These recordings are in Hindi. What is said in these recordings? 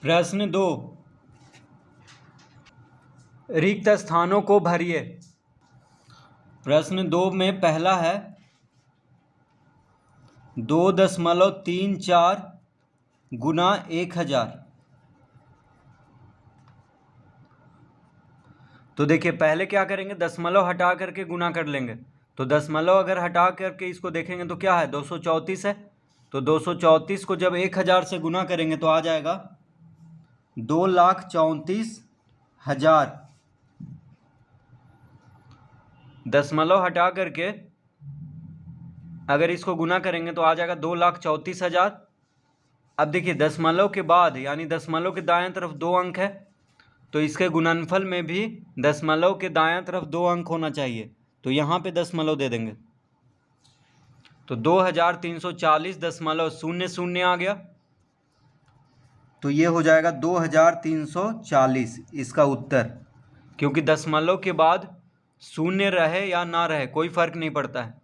प्रश्न 2, रिक्त स्थानों को भरिए। प्रश्न 2 में पहला है 2.34 गुना 1000। तो देखिए पहले क्या करेंगे, दशमलव हटा करके गुना कर लेंगे। तो दशमलव अगर हटा करके इसको देखेंगे तो क्या है, 234 है। तो 234 को जब 1000 से गुना करेंगे तो आ जाएगा 2,34,000। दशमलव हटा करके अगर इसको गुना करेंगे तो आ जाएगा 2,34,000। अब देखिए दशमलव के बाद यानी दशमलव के दाएं तरफ 2 अंक है, तो इसके गुणनफल में भी दशमलव के दाएं तरफ 2 अंक होना चाहिए। तो यहाँ पे दशमलव दे देंगे। तो 2340.00 आ गया। तो ये हो जाएगा 2340 इसका उत्तर, क्योंकि दशमलव के बाद शून्य रहे या ना रहे कोई फर्क नहीं पड़ता है।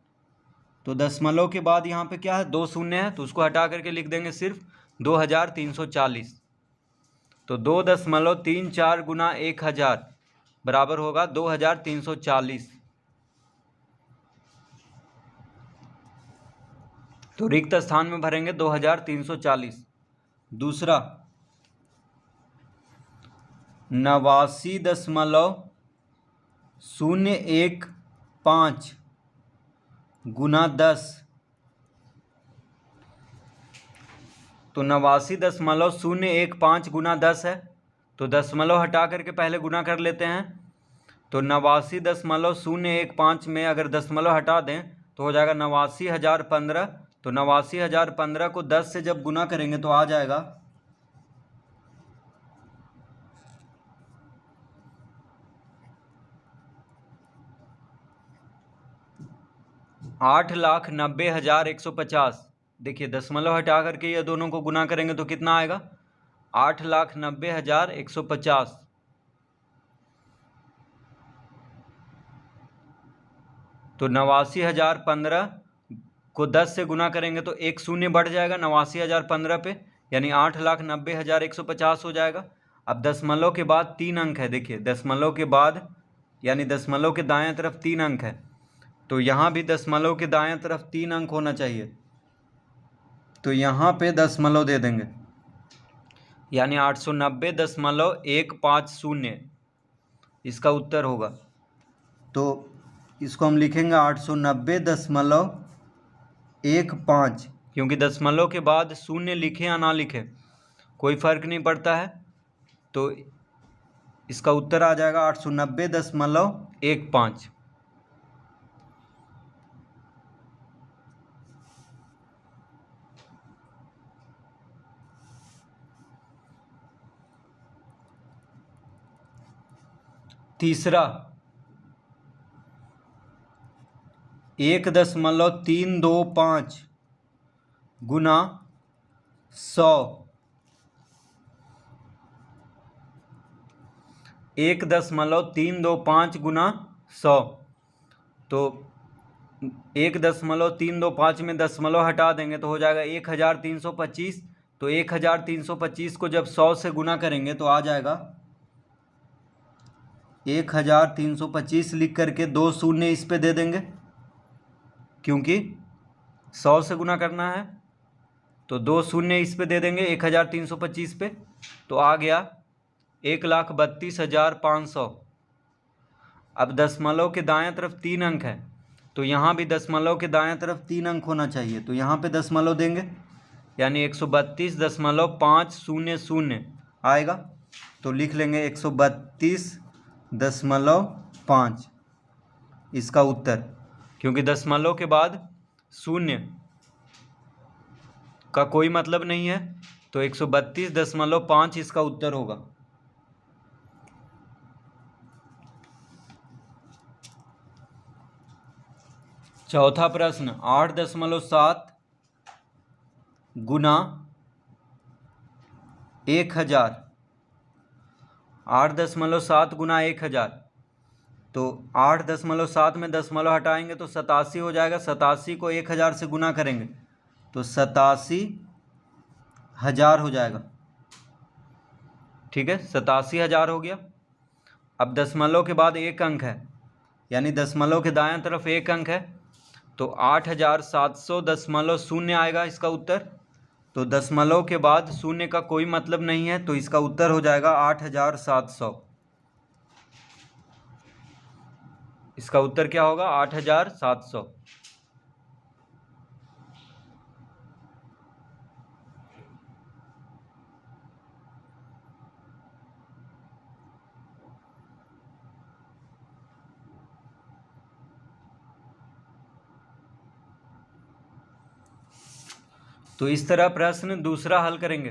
तो दशमलव के बाद यहाँ पे क्या है, 2 शून्य है, तो उसको हटा करके लिख देंगे सिर्फ 2340। तो 2.34 गुना 1000 बराबर होगा 2340। तो रिक्त स्थान में भरेंगे 2340। दूसरा 89.015 गुना 10। तो 89.015 गुना 10 है। तो दशमलव हटा करके पहले गुना कर लेते हैं। तो 89.015 में अगर दशमलव हटा दें तो हो जाएगा 89,015। तो 89,015 को 10 से जब गुना करेंगे तो आ जाएगा 8,90,150। देखिए दशमलव हटा करके ये दोनों को गुना करेंगे तो कितना आएगा, 8,90,150। तो 89,015 को 10 से गुना करेंगे तो एक शून्य बढ़ जाएगा 89,015 पे, यानी 8,90,150 हो जाएगा। अब दशमलव के बाद 3 अंक है, देखिए दशमलव के बाद यानी दशमलव के दाएं तरफ 3 अंक है, तो यहाँ भी दशमलव के दाएं तरफ 3 अंक होना चाहिए। तो यहाँ पे दशमलव दे देंगे, यानी 890.150 इसका उत्तर होगा। तो इसको हम लिखेंगे 890.15, क्योंकि दशमलव के बाद शून्य लिखें या ना लिखें कोई फर्क नहीं पड़ता है। तो इसका उत्तर आ जाएगा 890.15। तीसरा 1.325 गुना 100। 1.325 गुना 100। तो 1.325 में दशमलव हटा देंगे तो हो जाएगा 1,325। तो 1,325 को जब 100 से गुना करेंगे तो आ जाएगा 1,325 लिख करके 2 शून्य इस पे दे देंगे, क्योंकि 100 से गुना करना है। तो 2 शून्य इस पे दे देंगे 1,325 पे, तो आ गया 1,32,500। अब दशमलव के दाएं तरफ 3 अंक है, तो यहाँ भी दशमलव के दाएं तरफ 3 अंक होना चाहिए। तो यहाँ पे दशमलव देंगे, यानी 132.500 आएगा। तो लिख लेंगे 132.5 इसका उत्तर, क्योंकि दशमलव के बाद शून्य का कोई मतलब नहीं है। तो 132.5 इसका उत्तर होगा। चौथा प्रश्न 8.7 गुना 1000। 8.7 गुना 1000। तो 8.7 में दशमलव हटाएंगे तो 87 हो जाएगा। 87 को 1000 से गुना करेंगे तो 87,000 हो जाएगा। ठीक है, 87,000 हो गया। अब दशमलव के बाद एक अंक है, यानी दशमलव के दायां तरफ एक अंक है, तो 8,700.0 आएगा इसका उत्तर। तो दशमलव के बाद शून्य का कोई मतलब नहीं है, तो इसका उत्तर हो जाएगा 8,700। इसका उत्तर क्या होगा? 8,700। तो इस तरह प्रश्न दूसरा हल करेंगे।